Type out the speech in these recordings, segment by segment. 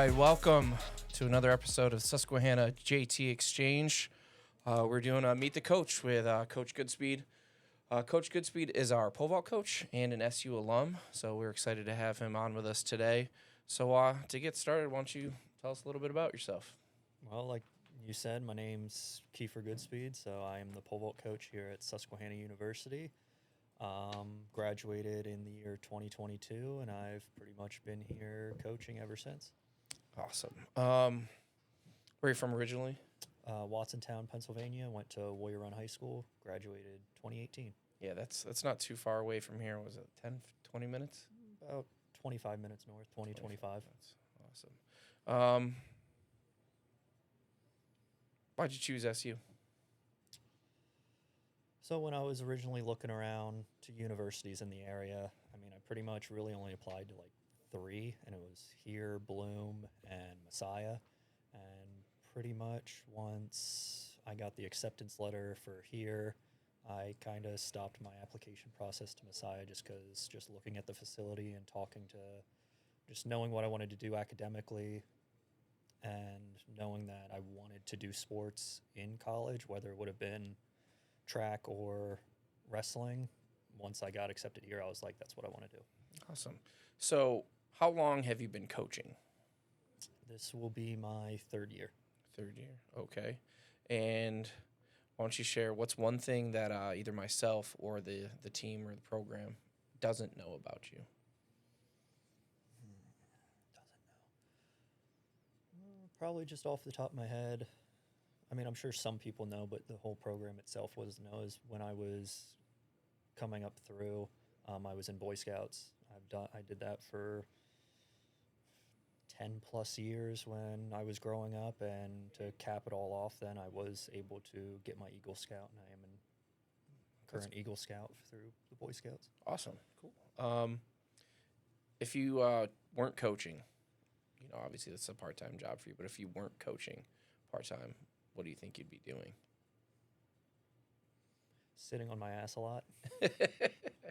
right, welcome to another episode of Susquehanna JT Exchange. We're doing a Meet the Coach with Coach Goodspeed. Coach Goodspeed is our pole vault coach and an SU alum, so we're excited to have him on with us today. So to get started, why don't you tell us a little bit about yourself? Well, like you said, my name's Kiefer Goodspeed, so I am the pole vault coach here at Susquehanna University. Graduated in the year 2022, and I've pretty much been here coaching ever since. Awesome. Where are you from originally? Watsontown, Pennsylvania. Went to Warrior Run High School. Graduated 2018. Yeah, that's not too far away from here. Was it 10, 20 minutes? About 25 minutes north, 25. Awesome. Why'd you choose SU? So when I was originally looking around to universities in the area, I mean, I pretty much really only applied to like 3, and it was here, Bloom, and Messiah. And pretty much once I got the acceptance letter for here, I kind of stopped my application process to Messiah just because just looking at the facility and talking to just knowing what I wanted to do academically and knowing that I wanted to do sports in college, whether it would have been track or wrestling. Once I got accepted here, I was like, that's what I want to do. Awesome. So how long have you been coaching? This will be my 3rd year. 3rd year. Okay. And why don't you share what's one thing that either myself or the team or the program doesn't know about you? Doesn't know. Probably just off the top of my head. I mean, I'm sure some people know, but the whole program itself knows. When I was coming up through, I was in Boy Scouts. I did that for 10 plus years when I was growing up, and to cap it all off, then I was able to get my Eagle Scout, and I am a current Eagle Scout through the Boy Scouts. Awesome. Cool. If you weren't coaching, obviously that's a part-time job for you, but if you weren't coaching part-time, what do you think you'd be doing? Sitting on my ass a lot.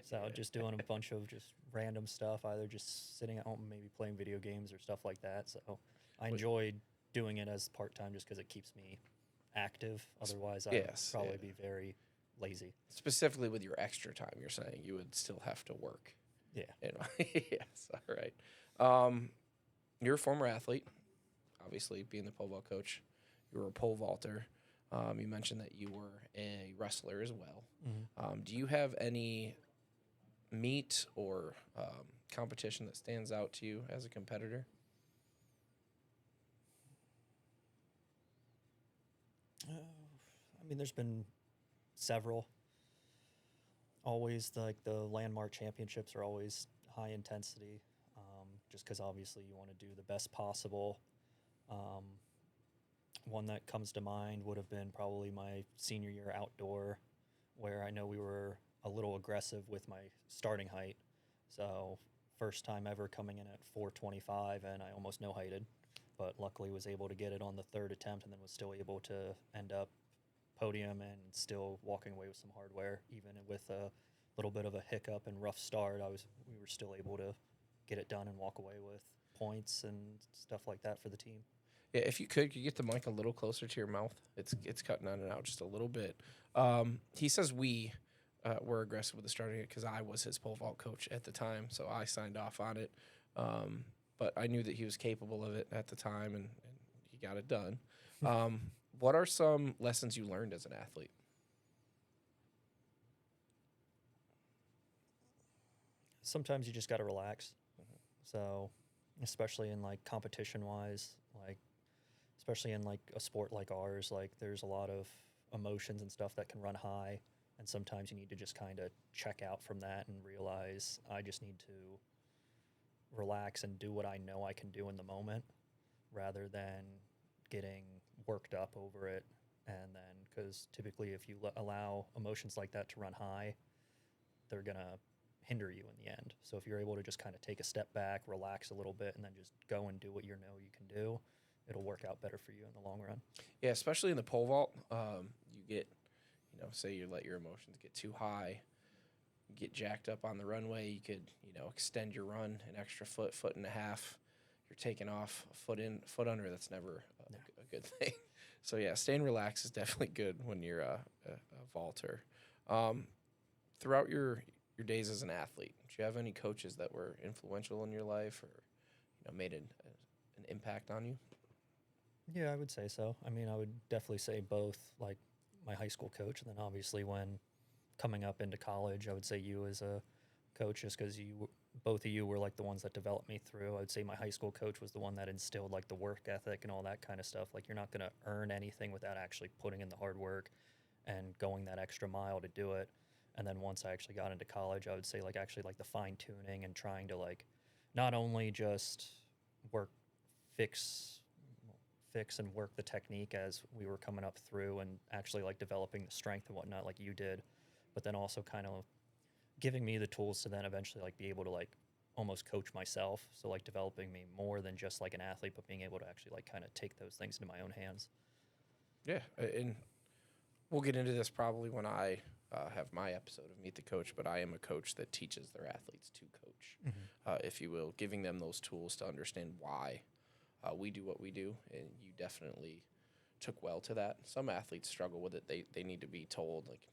So just doing a bunch of just random stuff, either just sitting at home, maybe playing video games or stuff like that. So I enjoyed doing it as part-time just because it keeps me active. Otherwise, I'd probably be very lazy. Specifically with your extra time, you're saying you would still have to work. Yeah. Yes, all right. You're a former athlete, obviously, being the pole vault coach. You were a pole vaulter. You mentioned that you were a wrestler as well. Mm-hmm. Do you have any meet or competition that stands out to you as a competitor? I mean, there's been several. Always, like, the landmark championships are always high intensity, just because obviously you want to do the best possible. One that comes to mind would have been probably my senior year outdoor, where I know we were a little aggressive with my starting height. So first time ever coming in at 425, and I almost no-heighted, but luckily was able to get it on the 3rd attempt, and then was still able to end up podium and still walking away with some hardware. Even with a little bit of a hiccup and rough start, we were still able to get it done and walk away with points and stuff like that for the team. Yeah, if you could you get the mic a little closer to your mouth? It's cutting in and out just a little bit. He says we were aggressive with the starting it because I was his pole vault coach at the time, so I signed off on it. But I knew that he was capable of it at the time, and he got it done. What are some lessons you learned as an athlete? Sometimes you just got to relax. So, especially in like competition wise, like especially in like a sport like ours, like there's a lot of emotions and stuff that can run high, and sometimes you need to just kind of check out from that and realize I just need to relax and do what I know I can do in the moment, rather than getting worked up over it. And then, because typically if you allow emotions like that to run high, they're going to hinder you in the end. So if you're able to just kind of take a step back, relax a little bit, and then just go and do what you know you can do, it'll work out better for you in the long run. Yeah, especially in the pole vault, you get, say you let your emotions get too high, get jacked up on the runway, you could, extend your run an extra foot and a half, you're taking off a foot in, foot under. That's never No. a good thing. So yeah, staying relaxed is definitely good when you're a vaulter. Throughout your days as an athlete, do you have any coaches that were influential in your life or made an impact on you? Yeah, I would say so. I mean, I would definitely say both, like my high school coach, and then obviously when coming up into college, I would say you as a coach, just because both of you were like the ones that developed me through. I would say my high school coach was the one that instilled like the work ethic and all that kind of stuff. Like you're not going to earn anything without actually putting in the hard work and going that extra mile to do it. And then once I actually got into college, I would say like actually like the fine tuning and trying to like not only just work, fix fix and work the technique as we were coming up through and actually like developing the strength and whatnot like you did, but then also kind of giving me the tools to then eventually like be able to like almost coach myself. So like developing me more than just like an athlete, but being able to actually like kind of take those things into my own hands. Yeah, and we'll get into this probably when I have my episode of Meet the Coach, but I am a coach that teaches their athletes to coach, if you will, giving them those tools to understand why we do what we do, and you definitely took well to that. Some athletes struggle with it. They need to be told, like,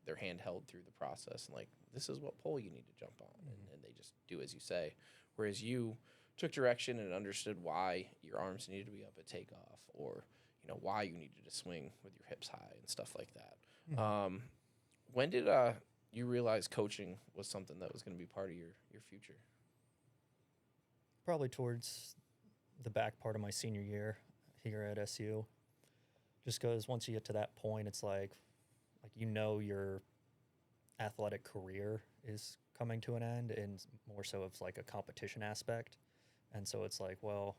they're handheld through the process, and, like, this is what pole you need to jump on, and they just do as you say. Whereas you took direction and understood why your arms needed to be up at takeoff or, why you needed to swing with your hips high and stuff like that. When did you realize coaching was something that was going to be part of your future? Probably towards the back part of my senior year here at SU. Just because once you get to that point, it's like your athletic career is coming to an end, and more so of like a competition aspect. And so it's like, well,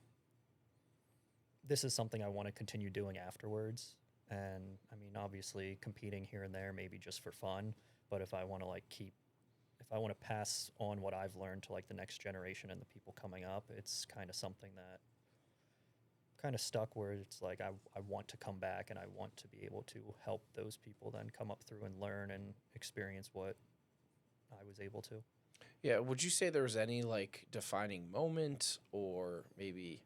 this is something I want to continue doing afterwards. And I mean, obviously, competing here and there, maybe just for fun. But if I want to if I want to pass on what I've learned to like the next generation and the people coming up, it's kind of something that kind of stuck where it's like I want to come back and I want to be able to help those people then come up through and learn and experience what I was able to. Yeah, would you say there was any like defining moment or maybe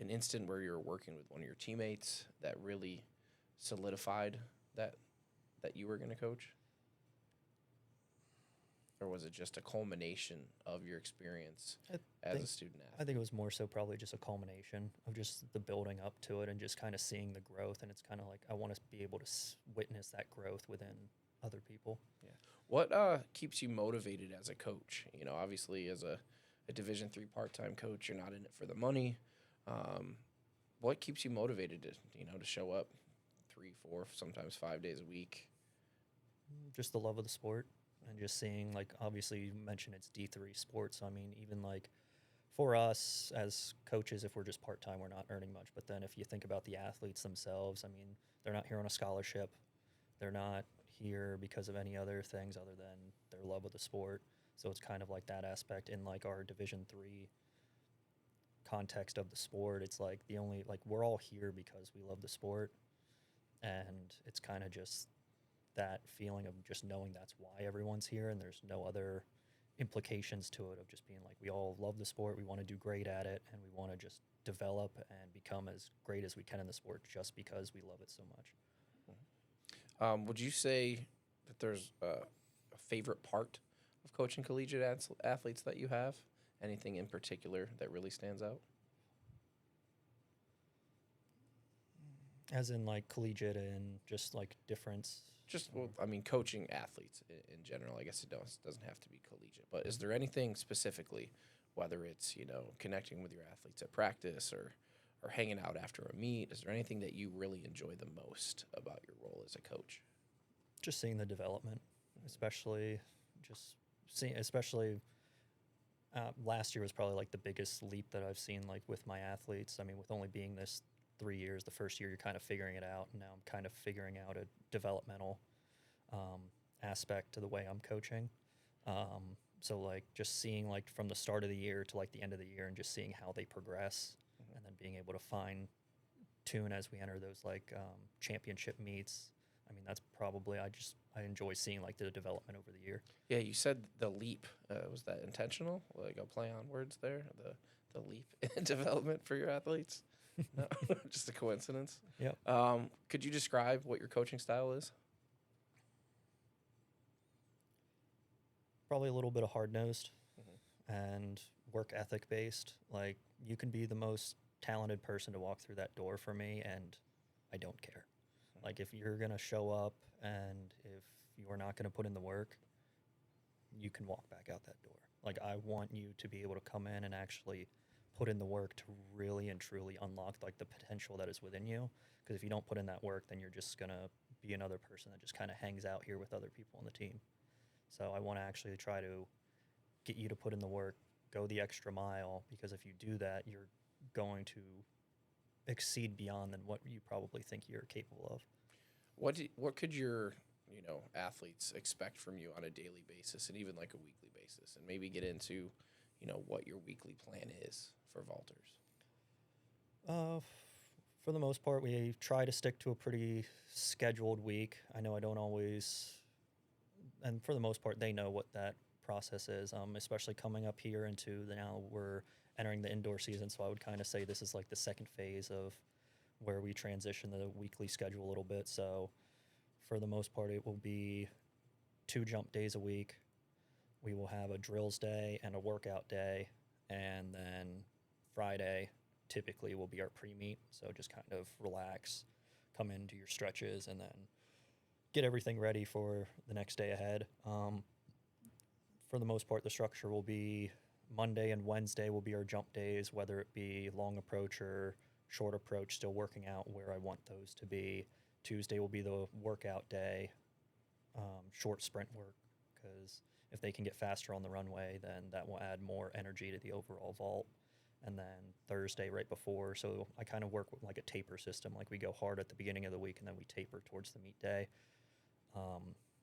an instant where you were working with one of your teammates that really solidified that you were going to coach? Or was it just a culmination of your experience as a student athlete? I think it was more so probably just a culmination of just the building up to it and just kind of seeing the growth. And it's kind of like I want to be able to witness that growth within other people. Yeah. What keeps you motivated as a coach? Obviously as a Division III part-time coach, you're not in it for the money. What keeps you motivated to show up 3, 4, sometimes 5 days a week? Just the love of the sport. And just seeing, like, obviously you mentioned it's D3 sports. So, I mean, even like for us as coaches, if we're just part-time, we're not earning much. But then if you think about the athletes themselves, I mean, they're not here on a scholarship. They're not here because of any other things other than their love of the sport. So it's kind of like that aspect in like our Division III context of the sport. It's like we're all here because we love the sport. And it's kind of just that feeling of just knowing that's why everyone's here and there's no other implications to it of just being like we all love the sport, we want to do great at it, and we want to just develop and become as great as we can in the sport just because we love it so much. Would you say that there's a favorite part of coaching collegiate athletes that you have? Anything in particular that really stands out? As in like collegiate and just like difference? Coaching athletes in general. I guess it doesn't have to be collegiate. But is there anything specifically, whether it's connecting with your athletes at practice or hanging out after a meet, is there anything that you really enjoy the most about your role as a coach? Just seeing the development, especially last year was probably like the biggest leap that I've seen like with my athletes. I mean, with only being this 3 years, the first year you're kind of figuring it out, and now I'm kind of figuring out a developmental aspect to the way I'm coaching. So like just seeing like from the start of the year to like the end of the year and just seeing how they progress, and then being able to fine tune as we enter those like championship meets. I mean, that's probably I enjoy seeing like the development over the year. Yeah, you said the leap. Was that intentional? Like a play on words there? the leap in development for your athletes. No, just a coincidence. Yep. Could you describe what your coaching style is? Probably a little bit of hard-nosed and work ethic based. Like, you can be the most talented person to walk through that door for me, and I don't care. Like, if you're going to show up and if you're not going to put in the work, you can walk back out that door. Like, I want you to be able to come in and actually put in the work to really and truly unlock like the potential that is within you. Because if you don't put in that work, then you're just going to be another person that just kind of hangs out here with other people on the team. So I want to actually try to get you to put in the work, go the extra mile, because if you do that, you're going to exceed beyond than what you probably think you're capable of. What could your athletes expect from you on a daily basis and even like a weekly basis, and maybe get into what your weekly plan is for vaulters? For the most part, we try to stick to a pretty scheduled week. I know I don't always, and for the most part, they know what that process is, especially coming up here into now we're entering the indoor season, so I would kind of say this is like the second phase of where we transition the weekly schedule a little bit. So for the most part, it will be 2 jump days a week. We will have a drills day and a workout day, and then Friday typically will be our pre-meet. So just kind of relax, come into your stretches, and then get everything ready for the next day ahead. For the most part, the structure will be Monday and Wednesday will be our jump days, whether it be long approach or short approach, still working out where I want those to be. Tuesday will be the workout day, short sprint work, because if they can get faster on the runway, then that will add more energy to the overall vault. And then Thursday right before, so I kind of work with like a taper system. Like, we go hard at the beginning of the week and then we taper towards the meet day.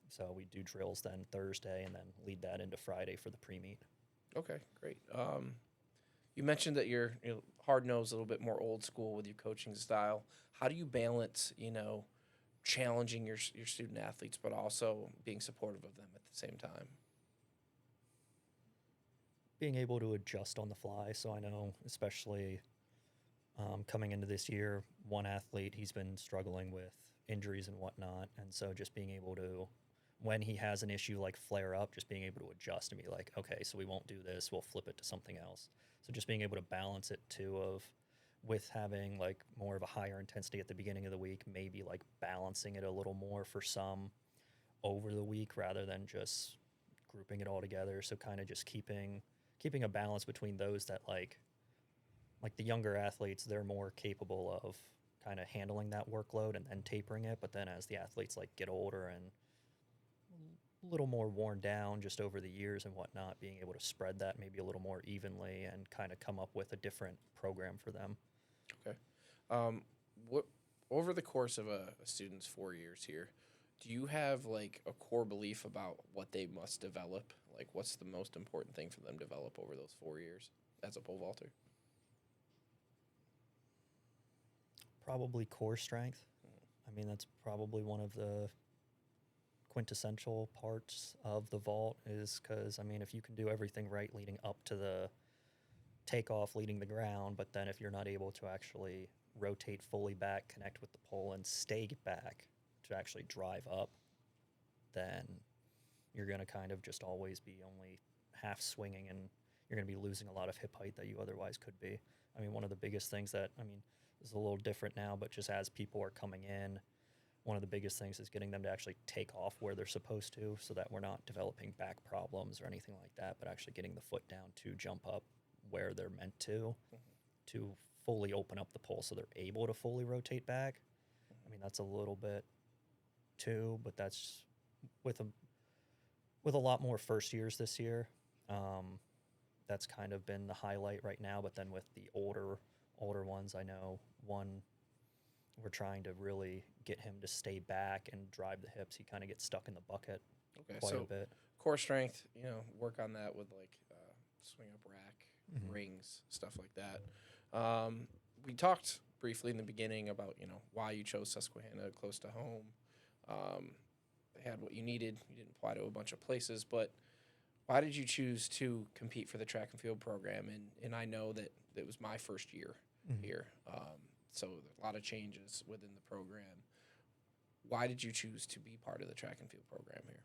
So we do drills then Thursday and then lead that into Friday for the pre-meet. Okay, great. You mentioned that you're hard-nosed, a little bit more old school with your coaching style. How do you balance, challenging your student athletes, but also being supportive of them at the same time? Being able to adjust on the fly. So I know, especially coming into this year, one athlete, he's been struggling with injuries and whatnot. And so just being able to, when he has an issue like flare up, just being able to adjust and be like, okay, so we won't do this, we'll flip it to something else. So just being able to balance it too, with having like more of a higher intensity at the beginning of the week, maybe like balancing it a little more for some over the week rather than just grouping it all together. So kind of just keeping a balance between those that like the younger athletes, they're more capable of kind of handling that workload and then tapering it. But then as the athletes like get older and a little more worn down just over the years and whatnot, being able to spread that maybe a little more evenly and kind of come up with a different program for them. Okay. What over the course of a student's 4 years here, do you have like a core belief about what they must develop? Like, what's the most important thing for them to develop over those 4 years as a pole vaulter? Probably core strength. I mean, that's probably one of the quintessential parts of the vault, is because, I mean, if you can do everything right leading up to the takeoff, leading the ground, but then if you're not able to actually rotate fully back, connect with the pole, and stay back to actually drive up, then you're going to kind of just always be only half swinging, and you're going to be losing a lot of hip height that you otherwise could be. I mean, one of the biggest things that, I mean, is a little different now, but just as people are coming in, one of the biggest things is getting them to actually take off where they're supposed to, so that we're not developing back problems or anything like that, but actually getting the foot down to jump up where they're meant to fully open up the pole so they're able to fully rotate back. I mean, that's a little bit too, but that's with a lot more first years this year. That's kind of been the highlight right now, but then with the older ones, I know we're trying to really get him to stay back and drive the hips. He kind of gets stuck in the bucket quite a bit. Core strength, work on that with like swing up rack, rings, stuff like that. We talked briefly in the beginning about, why you chose Susquehanna close to home. They had what you needed. You didn't apply to a bunch of places, but Why did you choose to compete for the track and field program? And I know that it was my first year here, so a lot of changes within the program. Why did you choose to be part of the track and field program here?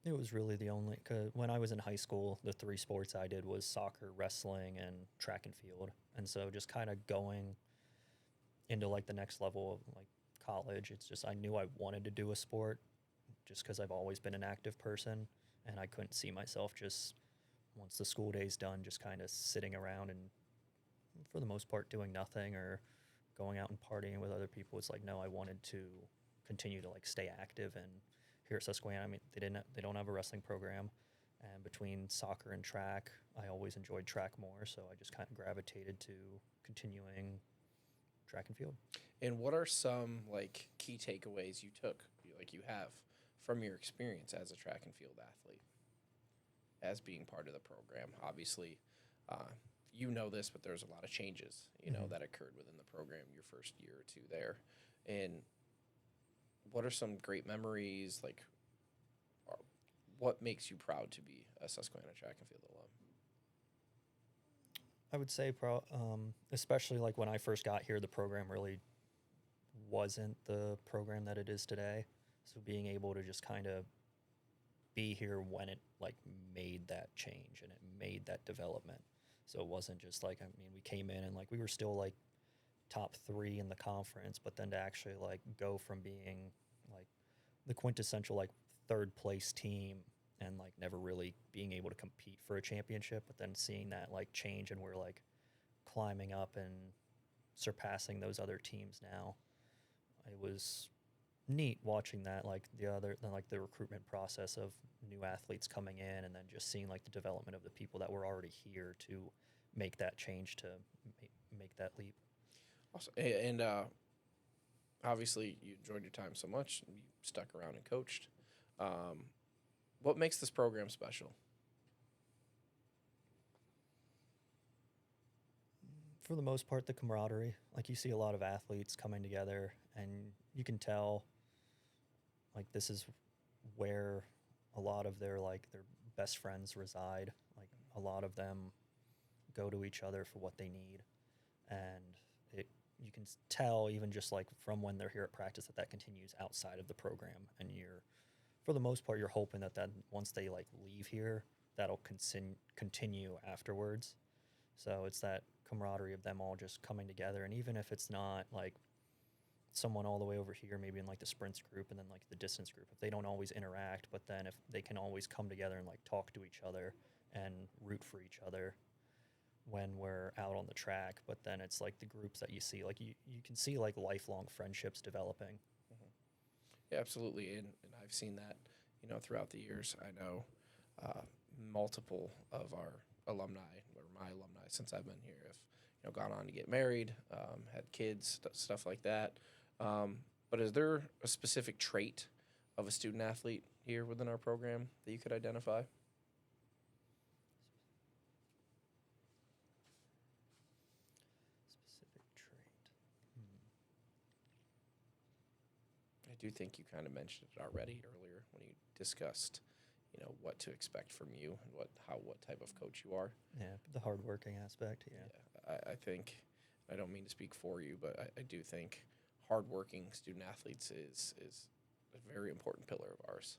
It was really the only, cause when I was in high school, the three sports I did was soccer, wrestling, and track and field. And so just kind of going into like the next level of like college, it's just I knew I wanted to do a sport just because I've always been an active person, and I couldn't see myself just once the school day's done, just kind of sitting around and for the most part doing nothing or going out and partying with other people. It's like no, I wanted to continue to like stay active. And here at Susquehanna, I mean, they don't have a wrestling program, and between soccer and track, I always enjoyed track more, so I just kind of gravitated to continuing track and field. And what are some like key takeaways you took, like you have, from your experience as a track and field athlete, as being part of the program? Obviously, you know this, but there's a lot of changes, that occurred within the program your first year or two there. And what are some great memories? Like, what makes you proud to be a Susquehanna track and field alum? I would say, especially like when I first got here, the program really wasn't the program that it is today. So being able to just kind of be here when it like made that change and it made that development. So it wasn't just like, I mean, we came in and like we were still like top 3 in the conference, but then to actually like go from being like the quintessential like third place team and like never really being able to compete for a championship, but then seeing that like change and we're like climbing up and surpassing those other teams now. It was neat watching that, like the recruitment process of new athletes coming in and then just seeing like the development of the people that were already here to make that change to make that leap. Awesome. And obviously you enjoyed your time so much, you stuck around and coached. What makes this program special? For the most part, the camaraderie. Like you see a lot of athletes coming together and you can tell like this is where a lot of their best friends reside. Like a lot of them go to each other for what they need, and you can tell even just like from when they're here at practice that continues outside of the program. And for the most part, you're hoping that once they like leave here, that'll continue afterwards. So it's that camaraderie of them all just coming together, and even if it's not like someone all the way over here, maybe in like the sprints group and then like the distance group, if they don't always interact, but then if they can always come together and like talk to each other and root for each other when we're out on the track. But then it's like the groups that you see, like you can see like lifelong friendships developing. Yeah, absolutely. And I've seen that, throughout the years. I know multiple of our alumni, or my alumni since I've been here, have gone on to get married, had kids, stuff like that. But is there a specific trait of a student athlete here within our program that you could identify? Specific trait. I do think you kind of mentioned it already earlier when you discussed, what to expect from you and what type of coach you are. Yeah, the hardworking aspect. Yeah. I think, I don't mean to speak for you, but I do think hardworking student athletes is a very important pillar of ours.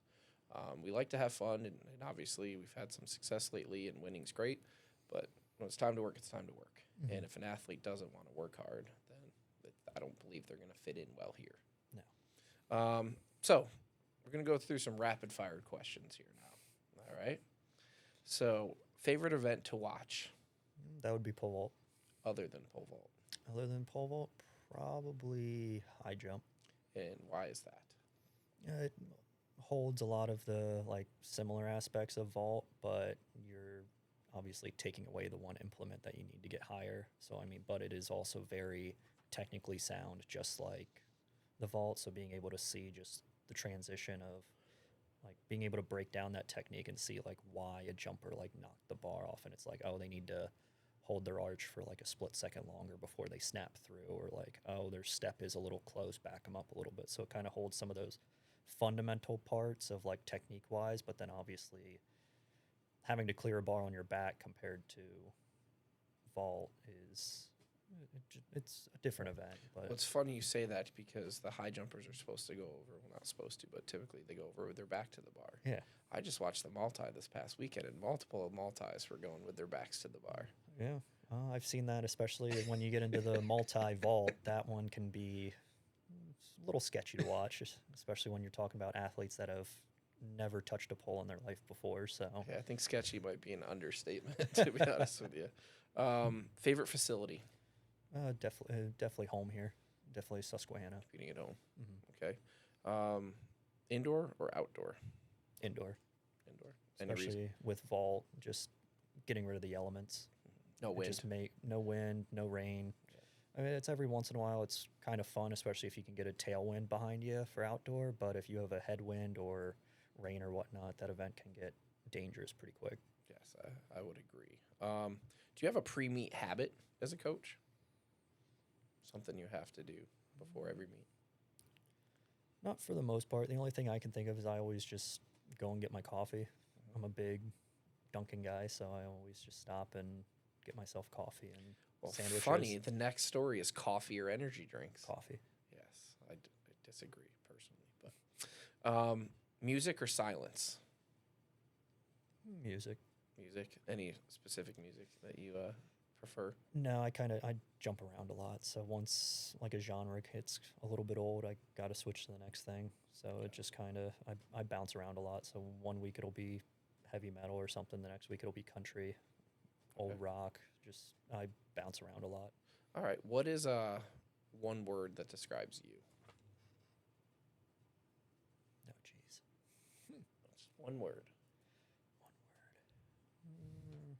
We like to have fun, and obviously we've had some success lately, and winning's great, but when it's time to work, it's time to work. Mm-hmm. And if an athlete doesn't want to work hard, then I don't believe they're going to fit in well here. No. So we're going to go through some rapid-fire questions here now. All right? So, favorite event to watch? That would be pole vault. Other than pole vault. Other than pole vault, probably high jump. And why is that? It holds a lot of the like similar aspects of vault, but you're obviously taking away the one implement that you need to get higher. So I mean, but it is also very technically sound, just like the vault. So being able to see just the transition of like being able to break down that technique and see like why a jumper like knocked the bar off, and it's like, oh, they need to hold their arch for like a split second longer before they snap through, or like, oh, their step is a little close, back them up a little bit. So it kind of holds some of those fundamental parts of like technique wise, but then obviously having to clear a bar on your back compared to vault is it's a different event. But Well, it's funny you say that because the high jumpers are supposed to go over, well, not supposed to, but typically they go over with their back to the bar. yeah, I just watched the multi this past weekend, and multiple multis were going with their backs to the bar. yeah, I've seen that, especially when you get into the multi vault. That one can be a little sketchy to watch, especially when you're talking about athletes that have never touched a pole in their life before. So Yeah, I think sketchy might be an understatement, to be honest with you. Favorite facility? definitely home here. Definitely Susquehanna. Competing at home. Mm-hmm. Okay. Indoor or outdoor? Indoor, Indoor. Any reason? especially with vault, just getting rid of the elements. No wind. Just make no wind, no rain. I mean, it's every once in a while. It's kind of fun, especially if you can get a tailwind behind you for outdoor. But if you have a headwind or rain or whatnot, that event can get dangerous pretty quick. Yes, I would agree. Do you have a pre-meet habit as a coach? Something you have to do before every meet? Not for the most part. The only thing I can think of is I always just go and get my coffee. I'm a big Dunkin' guy, so I always just stop and get myself coffee and Well, sandwiches. funny, the next story is coffee or energy drinks. Coffee. Yes, I disagree personally. But music or silence? Music. Music. Any specific music that you prefer? No, I jump around a lot. So once like a genre gets a little bit old, I got to switch to the next thing. So it just kind of I bounce around a lot. So one week it'll be heavy metal or something. The next week it'll be country, old Okay. rock. Just I bounce around a lot. All right. What is one word that describes you? No, jeez. Just one word. One word.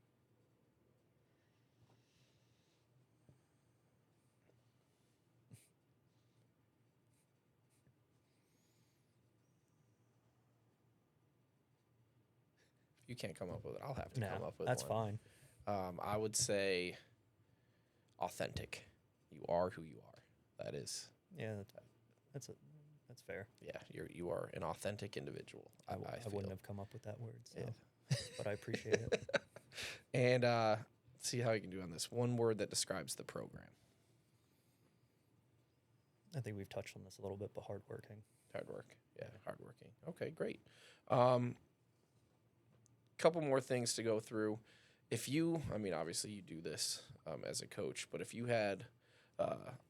If you can't come up with it, I'll have to No, come up with that's one. fine. I would say authentic. You are who you are. That is, Yeah, that's fair. yeah. You are an authentic individual. I I wouldn't have come up with that word, so Yeah. but I appreciate it. And let's see how you can do on this. One word that describes the program. I think we've touched on this a little bit, but hardworking. Hard work. Yeah, hardworking. Okay, great. Couple more things to go through. If you, I mean, obviously you do this as a coach, but if you had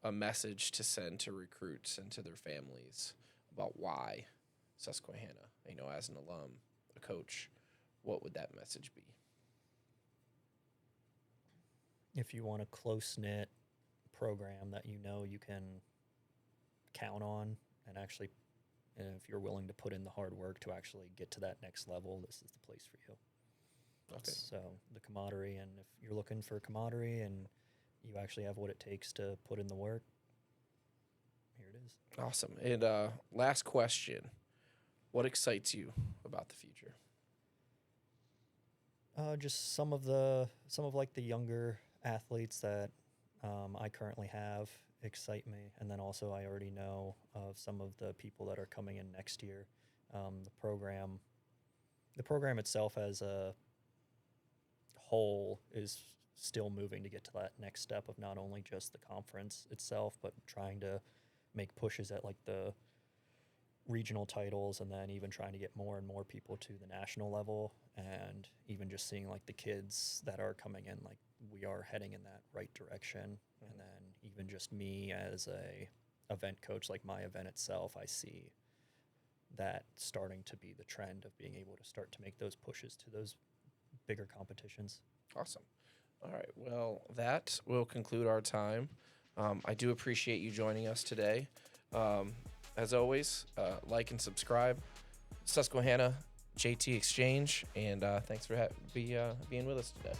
a message to send to recruits and to their families about why Susquehanna, as an alum, a coach, what would that message be? If you want a close-knit program that you know you can count on and actually, and if you're willing to put in the hard work to actually get to that next level, this is the place for you. Okay. So the camaraderie, and if you're looking for camaraderie and you actually have what it takes to put in the work, here it is. Awesome. And last question. What excites you about the future? Just some of like the younger athletes that I currently have excite me, and then also I already know of some of the people that are coming in next year. The program itself as a whole is still moving to get to that next step of not only just the conference itself, but trying to make pushes at like the regional titles, and then even trying to get more and more people to the national level, and even just seeing like the kids that are coming in, like we are heading in that right direction. And then even just me as a event coach, like my event itself, I see that starting to be the trend of being able to start to make those pushes to those bigger competitions. Awesome. All right. Well, that will conclude our time. I do appreciate you joining us today. As always, like and subscribe. Susquehanna JT Exchange, and thanks for being with us today.